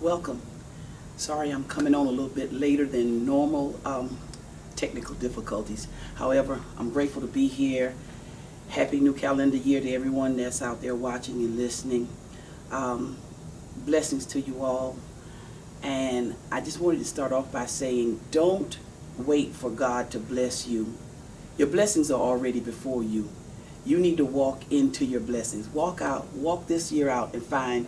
Welcome. Sorry I'm coming on a little bit later than normal. Technical difficulties. However, I'm grateful to be here. Happy new calendar year to everyone that's out there watching and listening. Blessings to you all. And I just wanted to start off by saying, don't wait for God to bless you. Your blessings are already before you. You need to walk into your blessings. Walk this year out and find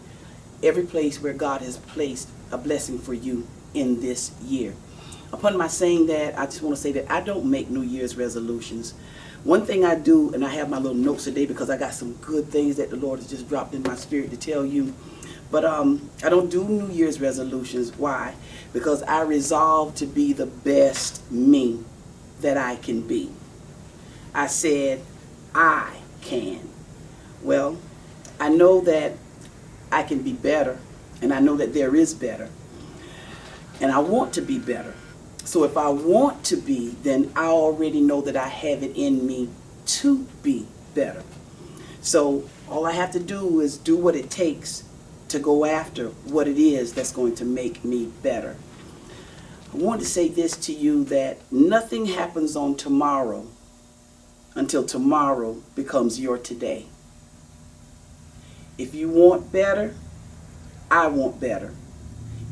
every place where God has placed a blessing for you in this year. Upon my saying that, I just want to say that I don't make New Year's resolutions. One thing I do, and I have my little notes today because I got some good things that the Lord has just dropped in my spirit to tell you. But I don't do New Year's resolutions. Why? Because I resolve to be the best me that I can be. I said, I can. Well, I know that I can be better, and I know that there is better. And I want to be better. So if I want to be, then I already know that I have it in me to be better. So all I have to do is do what it takes to go after what it is that's going to make me better. I want to say this to you, that nothing happens on tomorrow until tomorrow becomes your today. If you want better, I want better.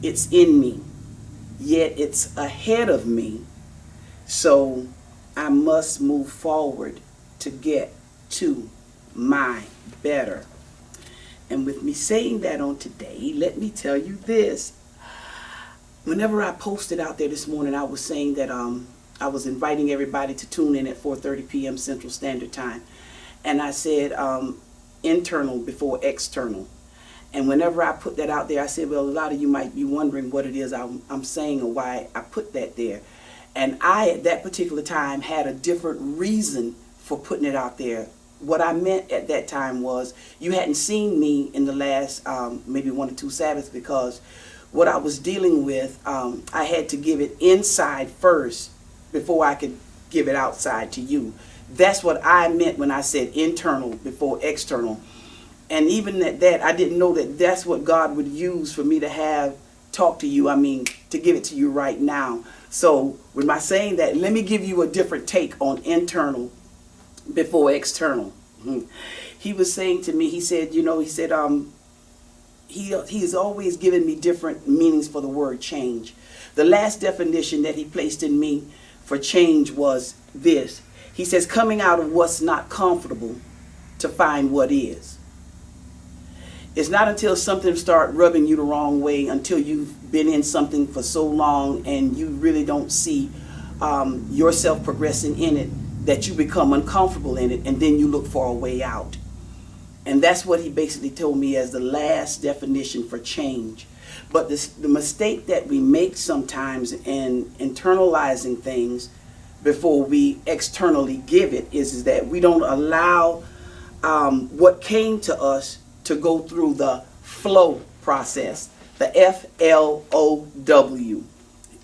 It's in me, yet it's ahead of me. So I must move forward to get to my better. And with me saying that on today, let me tell you this. Whenever I posted out there this morning, I was saying that I was inviting everybody to tune in at 4:30 p.m. Central Standard Time. And I said internal before external. And whenever I put that out there, I said, well, a lot of you might be wondering what it is I'm saying or why I put that there. And I, at that particular time, had a different reason for putting it out there. What I meant at that time was, you hadn't seen me in the last maybe 1 or 2 Sabbaths, because what I was dealing with, I had to give it inside first before I could give it outside to you. That's what I meant when I said internal before external. And even at that, I didn't know that that's what God would use for me to have talk to you. I mean, to give it to you right now. So with my saying that, let me give you a different take on internal before external. He was saying to me, he said, he's always given me different meanings for the word change. The last definition that he placed in me for change was this. He says, coming out of what's not comfortable to find what is. It's not until something starts rubbing you the wrong way, until you've been in something for so long and you really don't see yourself progressing in it, that you become uncomfortable in it, and then you look for a way out. And that's what he basically told me as the last definition for change. But the mistake that we make sometimes in internalizing things before we externally give it is that we don't allow what came to us to go through the flow process, the FLOW.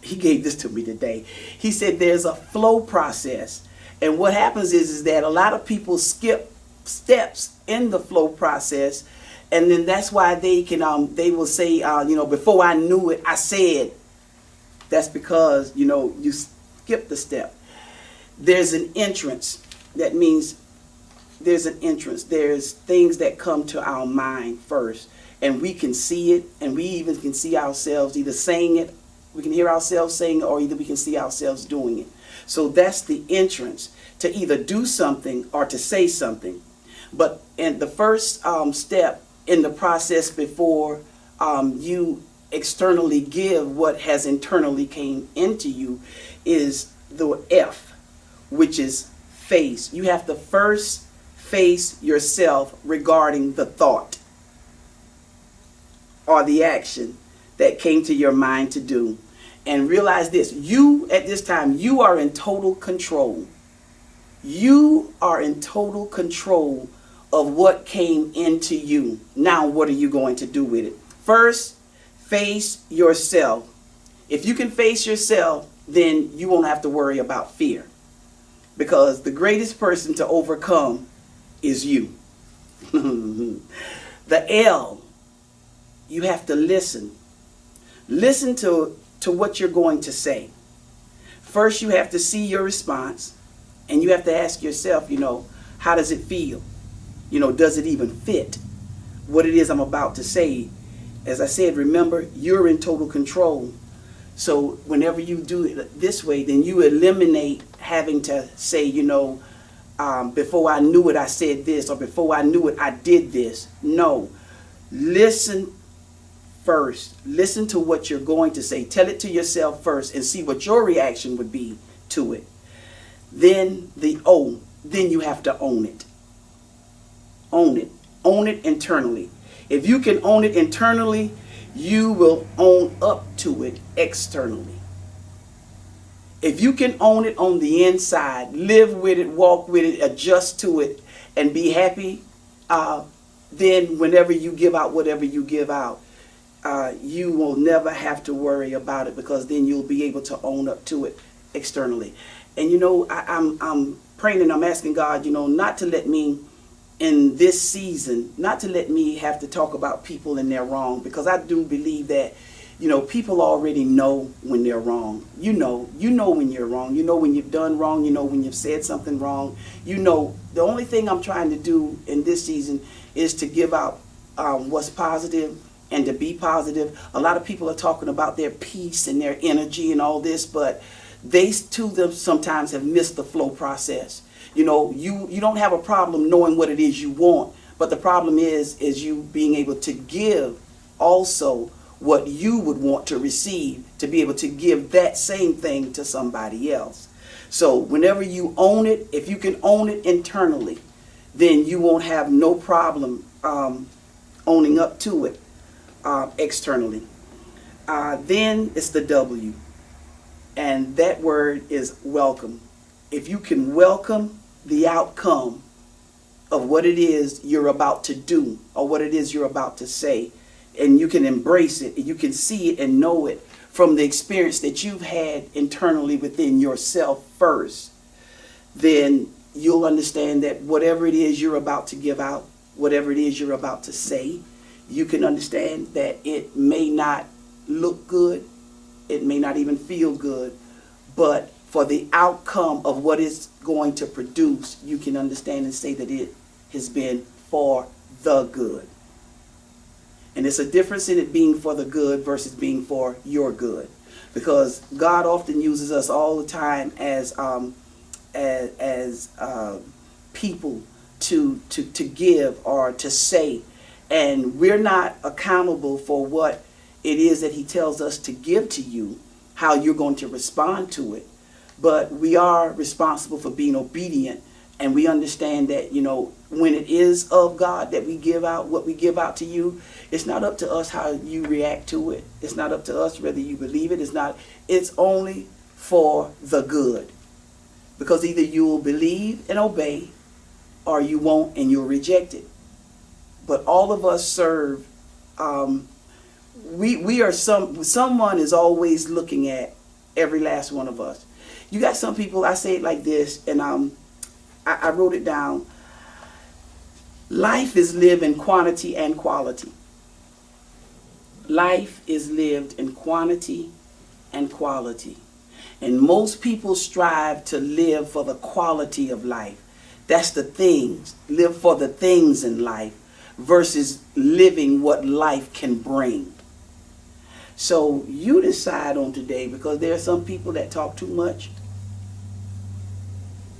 He gave this to me today. He said there's a flow process. And what happens is that a lot of people skip steps in the flow process, and then that's why they will say, before I knew it, I said. That's because, you skipped the step. There's an entrance. That means there's an entrance. There's things that come to our mind first, and we can see it, and we even can see ourselves either saying it, we can hear ourselves saying it, or either we can see ourselves doing it. So that's the entrance to either do something or to say something. But in the first step in the process before you externally give what has internally came into you is the F, which is face. You have to first face yourself regarding the thought or the action that came to your mind to do. And realize this, you at this time, you are in total control. You are in total control of what came into you. Now, what are you going to do with it? First, face yourself. If you can face yourself, then you won't have to worry about fear. Because the greatest person to overcome is you. The L, you have to listen. Listen to what you're going to say. First, you have to see your response, and you have to ask yourself, how does it feel? Does it even fit what it is I'm about to say? As I said, remember, you're in total control. So whenever you do it this way, then you eliminate having to say, before I knew it, I said this, or before I knew it, I did this. No. Listen first. Listen to what you're going to say. Tell it to yourself first and see what your reaction would be to it. Then then you have to own it. Own it. Own it internally. If you can own it internally, you will own up to it externally. If you can own it on the inside, live with it, walk with it, adjust to it, and be happy, then whenever you give out whatever you give out, you will never have to worry about it, because then you'll be able to own up to it externally. And I'm praying and I'm asking God, not to let me, in this season, not to let me have to talk about people and they're wrong, because I do believe that, people already know when they're wrong. You know when you're wrong. You know when you've done wrong. You know when you've said something wrong. The only thing I'm trying to do in this season is to give out what's positive and to be positive. A lot of people are talking about their peace and their energy and all this, but they too them sometimes have missed the flow process. You don't have a problem knowing what it is you want, but the problem is you being able to give also what you would want to receive, to be able to give that same thing to somebody else. So whenever you own it, if you can own it internally, then you won't have no problem owning up to it externally. Then it's the W, and that word is welcome. If you can welcome the outcome of what it is you're about to do or what it is you're about to say, and you can embrace it, and you can see it and know it from the experience that you've had internally within yourself first, then you'll understand that whatever it is you're about to give out, whatever it is you're about to say, you can understand that it may not look good, it may not even feel good, but for the outcome of what it's going to produce, you can understand and say that it has been for the good. And it's a difference in it being for the good versus being for your good, because God often uses us all the time as people to give or to say, and we're not accountable for what it is that He tells us to give to you, how you're going to respond to it. But we are responsible for being obedient, and we understand that, when it is of God that we give out, what we give out to you, it's not up to us how you react to it. It's not up to us whether you believe it. It's only for the good. Because either you will believe and obey, or you won't and you'll reject it. But all of us serve, we are someone is always looking at every last one of us. You got some people, I say it like this, and I wrote it down. Life is lived in quantity and quality. Life is lived in quantity and quality. And most people strive to live for the quality of life. That's the things. Live for the things in life versus living what life can bring. So you decide on today, because there are some people that talk too much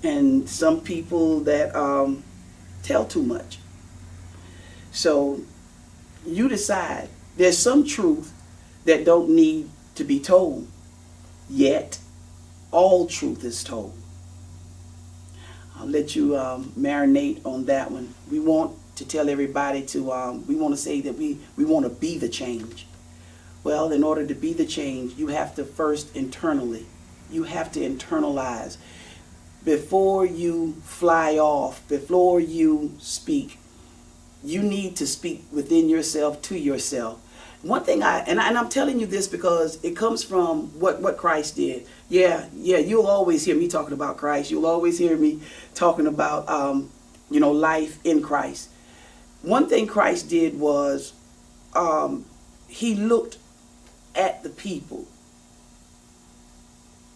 and some people that tell too much. So you decide. There's some truth that don't need to be told, yet all truth is told. I'll let you marinate on that one. We want to tell everybody we want to say that we want to be the change. Well, in order to be the change, you have to first internally. You have to internalize. Before you fly off, before you speak, you need to speak within yourself to yourself. One thing and I'm telling you this because it comes from what Christ did. Yeah, you'll always hear me talking about Christ. You'll always hear me talking about, life in Christ. One thing Christ did was he looked at the people.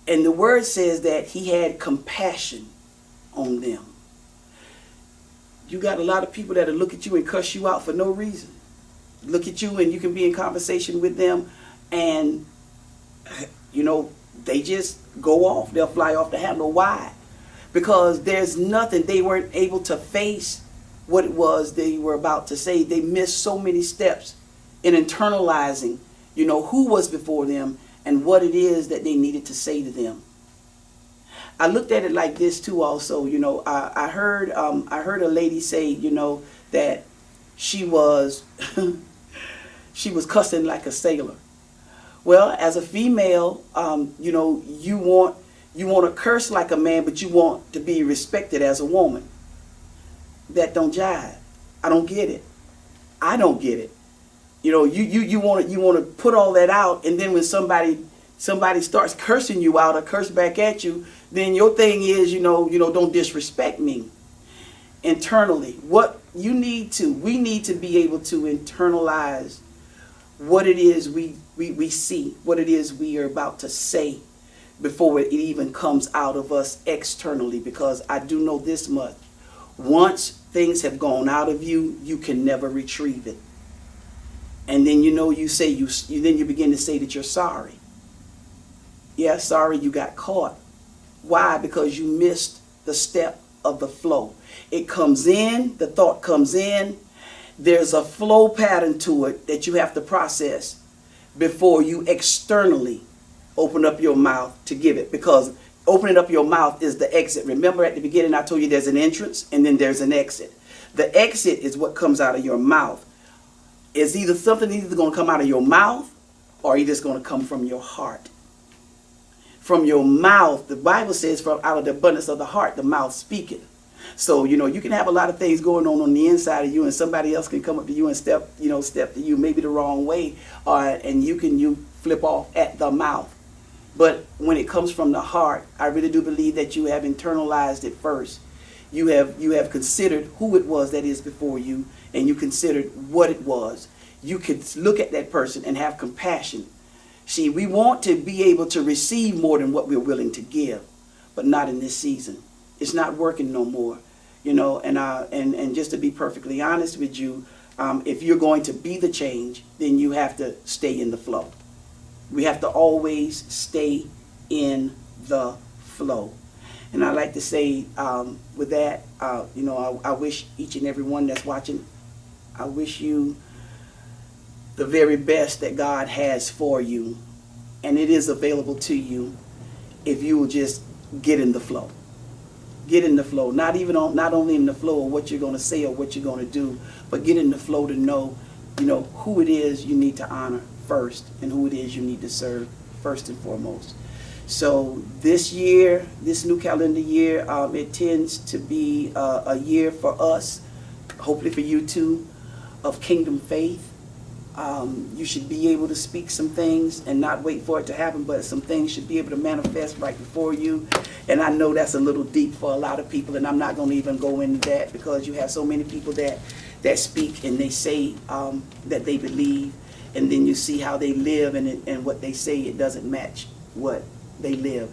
And the word says that he had compassion on them. You got a lot of people that'll look at you and cuss you out for no reason. Look at you and you can be in conversation with them and, they just go off. They'll fly off the handle. Why? Because there's nothing. They weren't able to face what it was they were about to say. They missed so many steps in internalizing, who was before them and what it is that they needed to say to them. I looked at it like this too also. I heard a lady say, that she was she was cussing like a sailor. Well, as a female, you want to curse like a man, but you want to be respected as a woman. That don't jive. I don't get it. I don't get it. You want to put all that out, and then when somebody starts cursing you out or curse back at you, then your thing is, don't disrespect me. Internally, we need to be able to internalize what it is we see, what it is we are about to say before it even comes out of us externally. Because I do know this much: once things have gone out of you, you can never retrieve it. And then you begin to say that you're sorry. Yeah, sorry you got caught. Why? Because you missed the step of the flow. It comes in, the thought comes in. There's a flow pattern to it that you have to process before you externally open up your mouth to give it. Because opening up your mouth is the exit. Remember at the beginning I told you there's an entrance and then there's an exit. The exit is what comes out of your mouth. It's either going to come out of your mouth or either it's going to come from your heart. From your mouth, the Bible says, from out of the abundance of the heart, the mouth speaketh. So, you can have a lot of things going on the inside of you, and somebody else can come up to you and step to you maybe the wrong way, and you flip off at the mouth. But when it comes from the heart, I really do believe that you have internalized it first. You have considered who it was that is before you, and you considered what it was. You could look at that person and have compassion. See, we want to be able to receive more than what we're willing to give, but not in this season. It's not working no more, and just to be perfectly honest with you, if you're going to be the change, then you have to stay in the flow. We have to always stay in the flow. And I like to say with that, I wish each and every one that's watching, I wish you the very best that God has for you. And it is available to you if you will just get in the flow. Get in the flow. Not only in the flow of what you're going to say or what you're going to do, but get in the flow to know, who it is you need to honor first and who it is you need to serve first and foremost. So this year, this new calendar year, it tends to be a year for us, hopefully for you too, of kingdom faith. You should be able to speak some things and not wait for it to happen, but some things should be able to manifest right before you. And I know that's a little deep for a lot of people, and I'm not going to even go into that because you have so many people that speak and they say that they believe, and then you see how they live, and what they say, it doesn't match what they live.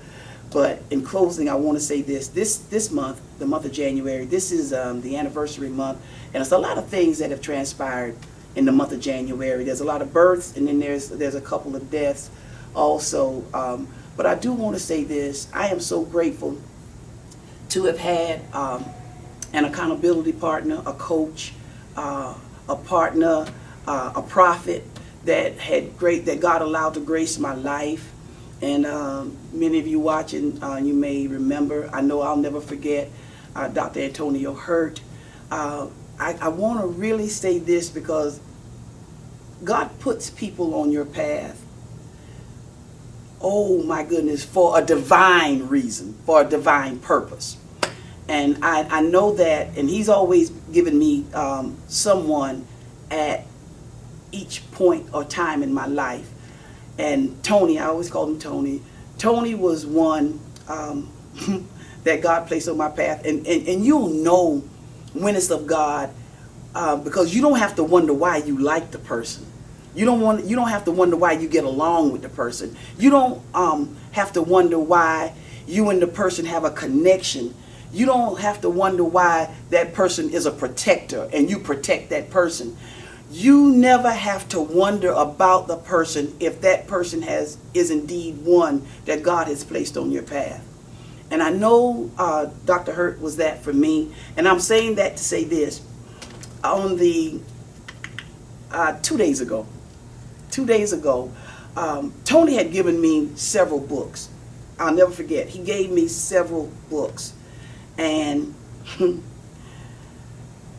But in closing, I want to say this month, the month of January, this is the anniversary month, and it's a lot of things that have transpired in the month of January. There's a lot of births, and then there's a couple of deaths also. But I do want to say this: I am so grateful to have had an accountability partner, a coach, a partner, a prophet that God allowed to grace my life. And many of you watching, you may remember. I know I'll never forget Dr. Antonio Hurt. I want to really say this because God puts people on your path, oh my goodness, for a divine reason, for a divine purpose. And I know that, and he's always given me someone at each point or time in my life. And Tony, I always call him Tony. Tony was one that God placed on my path. And you'll know when it's of God because you don't have to wonder why you like the person. You don't have to wonder why you get along with the person. You don't have to wonder why you and the person have a connection. You don't have to wonder why that person is a protector and you protect that person. You never have to wonder about the person if that person is indeed one that God has placed on your path. And I know Dr. Hurt was that for me. And I'm saying that to say this. On the 2 days ago, Tony had given me several books. I'll never forget. He gave me several books. And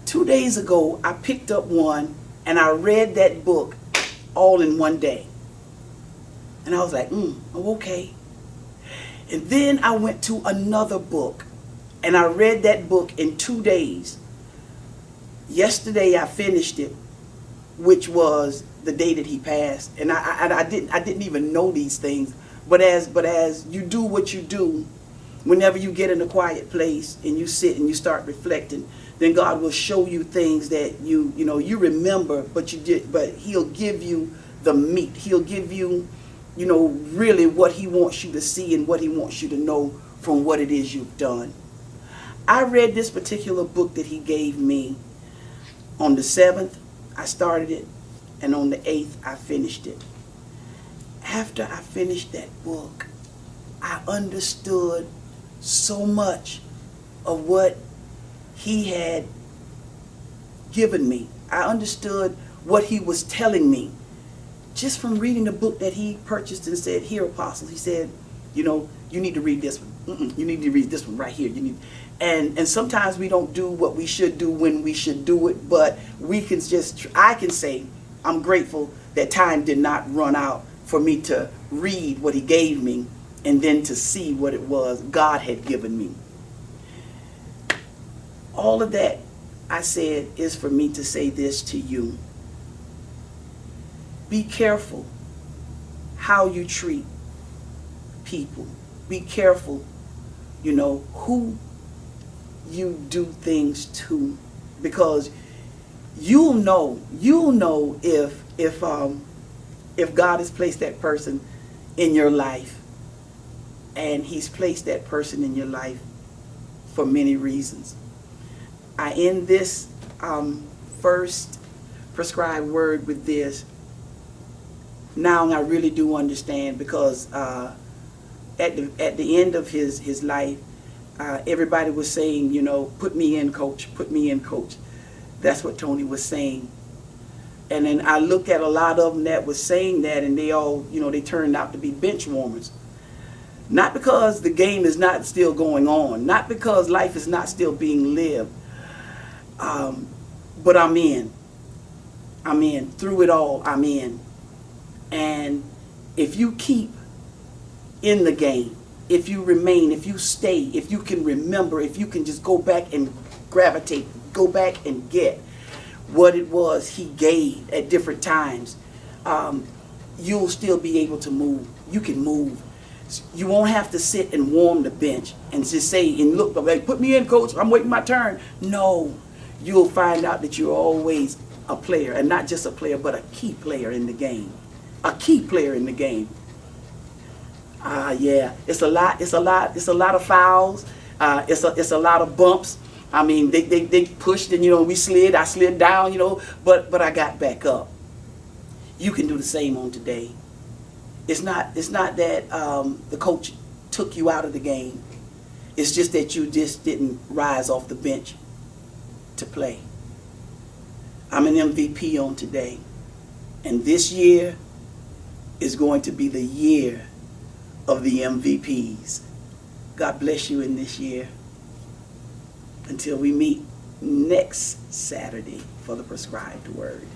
2 days ago, I picked up one and I read that book all in one day. And I was like, oh, okay. And then I went to another book and I read that book in 2 days. Yesterday I finished it, which was the day that he passed. And I didn't even know these things. But as you do what you do, whenever you get in a quiet place and you sit and you start reflecting, then God will show you things that you remember, but he'll give you the meat. He'll give you, really what he wants you to see and what he wants you to know from what it is you've done. I read this particular book that he gave me on the 7th. I started it, and on the 8th I finished it. After I finished that book, I understood so much of what he had given me. I understood what he was telling me just from reading the book that he purchased and said, "Here, Apostle," he said, you need to read this one. You need to read this one right here. And sometimes we don't do what we should do when we should do it, but I can say I'm grateful that time did not run out for me to read what he gave me and then to see what it was God had given me. All of that, I said, is for me to say this to you. Be careful how you treat people. Be careful, who you do things to, because you'll know if God has placed that person in your life, and he's placed that person in your life for many reasons. I end this first prescribed word with this. Now I really do understand, because at the end of his life, everybody was saying, put me in, coach, put me in, coach. That's what Tony was saying. And then I looked at a lot of them that was saying that, and they all, they turned out to be bench warmers. Not because the game is not still going on, not because life is not still being lived, but I'm in. Through it all, I'm in. And if you keep in the game, if you remain, if you stay, if you can remember, if you can just go back and gravitate, go back and get what it was he gave at different times, you'll still be able to move. You can move. You won't have to sit and warm the bench and just say and look, like, put me in, coach, I'm waiting my turn. No, you'll find out that you're always a player, and not just a player, but a key player in the game. A key player in the game. Yeah, it's a lot of fouls. It's a lot of bumps. They pushed and I slid down, but I got back up. You can do the same on today. It's not that the coach took you out of the game. It's just that you just didn't rise off the bench to play. I'm an MVP on today, and this year is going to be the year of the MVPs. God bless you in this year. Until we meet next Saturday for the prescribed word.